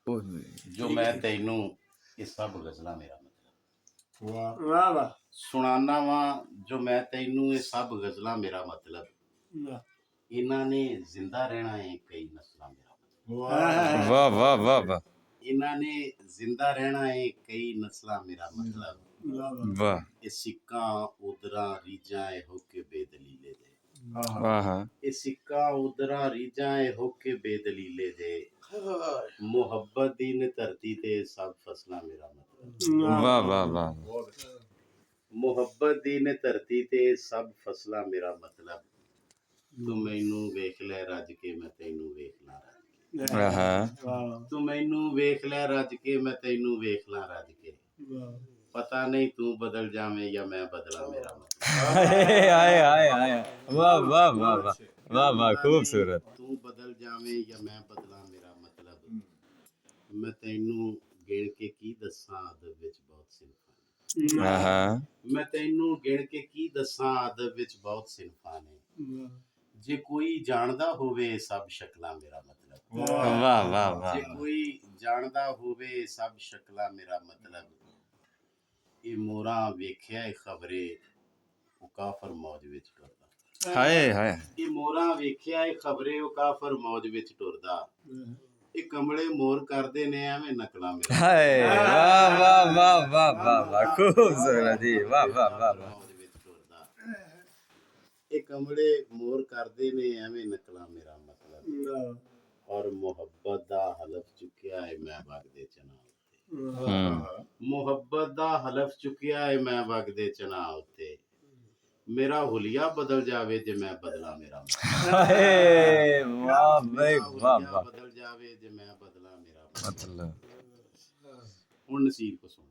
जो मैं तेनू ये सब गजला मेरा मतलब वाह वाह वाह सुनाना वा जो मैं तेनू ये सब गजला मेरा मतलब इन्हां ने जिंदा रहना है कई नस्लां मेरा मतलब वाह वाह वाह वाह इन्हां ने जिंदा रहना है कई नस्लां मेरा मतलब वाह ये सिक्का उदरा रीजा ए होके बेदलीले दे हाँ ये सिक्का उदरा रीजा ए होके बेदलीले दे मुहब्बत दी ने धरती ते सब फसला मेरा मतलब वाह वाह वाह मुहब्बत दी ने धरती ते सब फसला मेरा मतलब तू मैनू वेख लै रज के मैं तेनू वेख ला रज हाँ तू मैनू वेख लै रज के मैं तेनू वेख ला रज के पता नहीं तू बदल जावे या मैं बदला मेरा मतलब आए आए आए वाह वाह वाह वाह वाह वाह खूबसूरत तू बदल जावे या मैं बदला मेरा मतलब मैं तेनू गिण के की दसां अदब विच बहुत सिनफां ने हाँ मैं तेनू गिण के की दसां अदब विच बहुत सिनफां ने जे कोई जानदा होवे सब शक्लां मेरा मतलब वाह वाह जे वाह कोई जानदा होवे सब शक्लां मेरा मतलब ਇਹ ਮੋਰਾਂ ਵੇਖਿਆ ਏ ਖਬਰੇ ਉਹ ਕਾਫਰ ਮੌਜ ਵਿੱਚ ਟੁਰਦਾ हाय हाय ਇਹ ਮੋਰਾਂ ਵੇਖਿਆ ਏ ਖਬਰੇ ਉਹ ਕਾਫਰ ਮੌਜ ਵਿੱਚ ਟੁਰਦਾ ਇਹ ਕਮਲੇ ਮੋਰ ਕਰਦੇ ਨੇ ਐਵੇਂ ਨਕਲਾਂ ਮੇਰਾ हाय वाह वाह वाह वाह वाह वाह खूबसूरत जी वाह वाह वाह वाह ਮੌਜ ਵਿੱਚ ਟੁਰਦਾ ਇਹ ਕਮਲੇ ਮੋਰ ਕਰਦੇ ਨੇ ਐਵੇਂ ਨਕਲਾਂ ਮੇਰਾ ਮਤਲਬ ਔਰ ਮੁਹੱਬਤ ਦਾ ਹਲਫ ਚੁੱਕਿਆ ਏ ਮੈਂ ਵਗਦੇ ਚਨਾ ਮੁਹੱਬਤ ਦਾ ਹਲਫ ਚੁੱਕਿਆ ਏ ਮੈਂ ਵਗਦੇ ਚਨਾ ਉੱਤੇ ਮੇਰਾ ਹੁਲੀਆ ਬਦਲ ਜਾਵੇ ਜੇ ਮੈਂ ਬਦਲਾ ਮੇਰਾ हाय वाह भाई वाह वाह ਬਦਲ ਜਾਵੇ ਜੇ ਮੈਂ ਬਦਲਾ ਮੇਰਾ मतलब ਹੁਣ ਨਸੀਬ ਕੋ ਸੁਣ